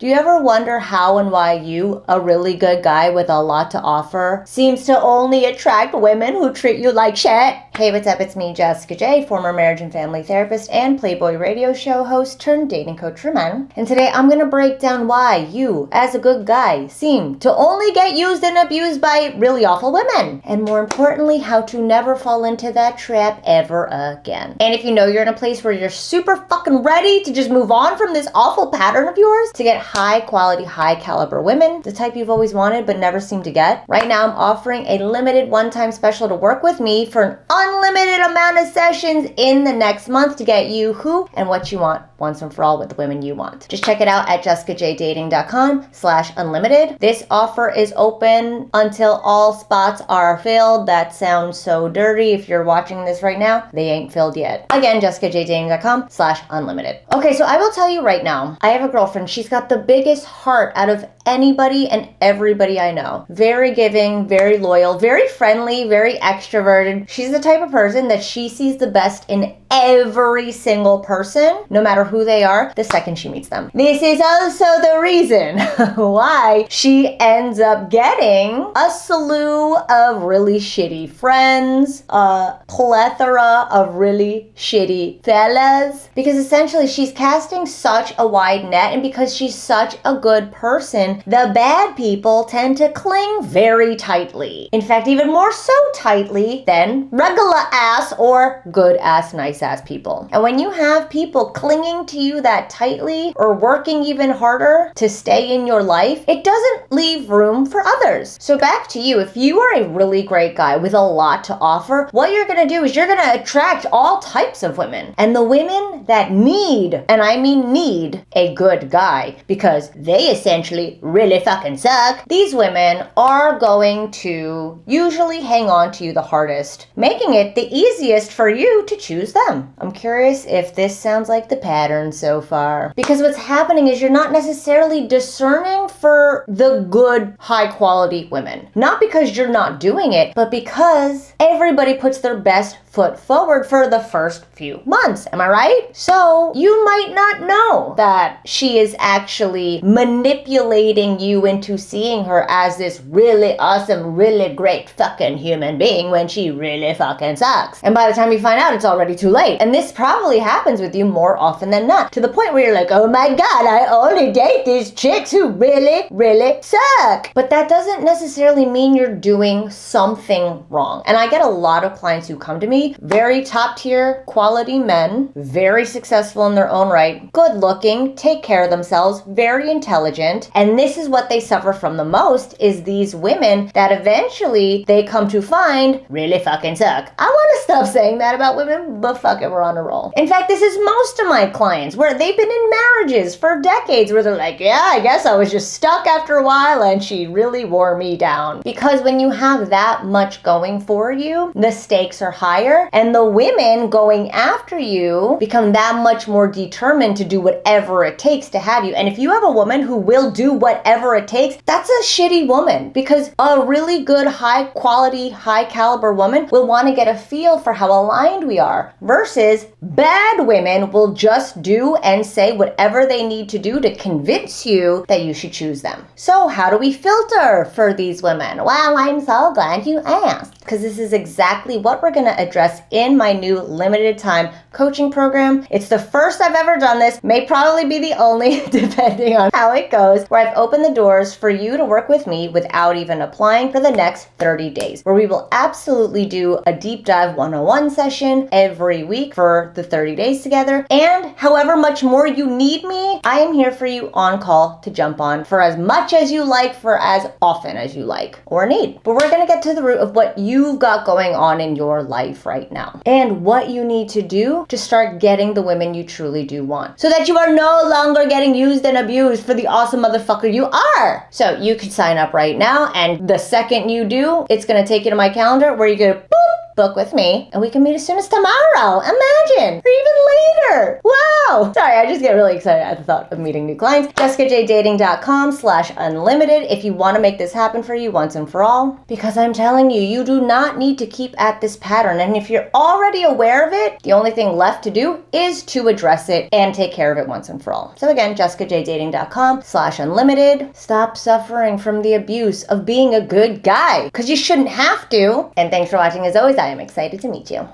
Do you ever wonder how and why you, a really good guy with a lot to offer, seems to only attract women who treat you like shit? Hey, what's up? It's me, Jessica J, former marriage and family therapist and Playboy radio show host turned dating coach for men. And today I'm going to break down why you, as a good guy, seem to only get used and abused by really awful women. And more importantly, how to never fall into that trap ever again. And if you know you're in a place where you're super fucking ready to just move on from this awful pattern of yours to get high quality, high caliber women, the type you've always wanted but never seem to get, right now I'm offering a limited one-time special to work with me for an unlimited amount of sessions in the next month to get you who and what you want once and for all with the women you want. Just check it out at jessicajdating.com/unlimited. This offer is open until all spots are filled. That sounds so dirty. If you're watching this right now, they ain't filled yet. Again, jessicajdating.com/unlimited. Okay, so I will tell you right now, I have a girlfriend. She's got the biggest heart out of anybody and everybody I know. Very giving, very loyal, very friendly, very extroverted. She's the type of person that she sees the best in every single person, no matter who they are, the second she meets them. This is also the reason why she ends up getting a slew of really shitty friends, a plethora of really shitty fellas, because essentially she's casting such a wide net, and because she's such a good person, the bad people tend to cling very tightly. In fact, even more so tightly than regular ass or good ass, nice ass people. And when you have people clinging to you that tightly or working even harder to stay in your life, it doesn't leave room for others. So back to you, if you are a really great guy with a lot to offer, what you're gonna do is you're gonna attract all types of women. And the women that need, and I mean need, a good guy, because they essentially really fucking suck, these women are going to usually hang on to you the hardest, making it the easiest for you to choose them. I'm curious if this sounds like the pattern so far. Because what's happening is you're not necessarily discerning for the good, high quality women. Not because you're not doing it, but because everybody puts their best foot forward for the first few months. Am I right? So you might not know that she is actually manipulating you into seeing her as this really awesome, really great fucking human being when she really fucking sucks. And by the time you find out, it's already too late. And this probably happens with you more often than not, to the point where you're like, oh my god, I only date these chicks who really, really suck. But that doesn't necessarily mean you're doing something wrong. And I get a lot of clients who come to me, very top tier quality men, very successful in their own right, good looking, take care of themselves, very intelligent. And this is what they suffer from the most, is these women that eventually they come to find really fucking suck. I want to stop saying that about women, but fuck it, we're on a roll. In fact, this is most of my clients where they've been in marriages for decades where they're like, yeah, I guess I was just stuck after a while and she really wore me down. Because when you have that much going for you, the stakes are higher, and the women going after you become that much more determined to do whatever it takes to have you. And if you have a woman who will do whatever it takes, that's a shitty woman, because a really good, high quality, high caliber woman will want to get a feel for how aligned we are, versus bad women will just do and say whatever they need to do to convince you that you should choose them. So how do we filter for these women? Well, I'm so glad you asked, because this is exactly what we're going to address in my new limited time coaching program. It's the first I've ever done this, may probably be the only depending on how it goes, where I've opened the doors for you to work with me without even applying for the next 30 days, where we will absolutely do a deep dive 101 session every week for the 30 days together. And however much more you need me, I am here for you on call to jump on for as much as you like, for as often as you like or need. But we're going to get to the root of what you've got going on in your life right now, and what you need to do to start getting the women you truly do want, so that you are no longer getting used and abused for the awesome motherfucker you are. So you can sign up right now, and the second you do, it's going to take you to my calendar where you're going to boop, book with me, and we can meet as soon as tomorrow. Imagine, or even later. Wow. Sorry, I just get really excited at the thought of meeting new clients. JessicaJDating.com/unlimited if you want to make this happen for you once and for all. Because I'm telling you, you do not need to keep at this pattern. And if you're already aware of it, the only thing left to do is to address it and take care of it once and for all. So again, JessicaJDating.com/unlimited. Stop suffering from the abuse of being a good guy, because you shouldn't have to. And thanks for watching. As always, I am excited to meet you.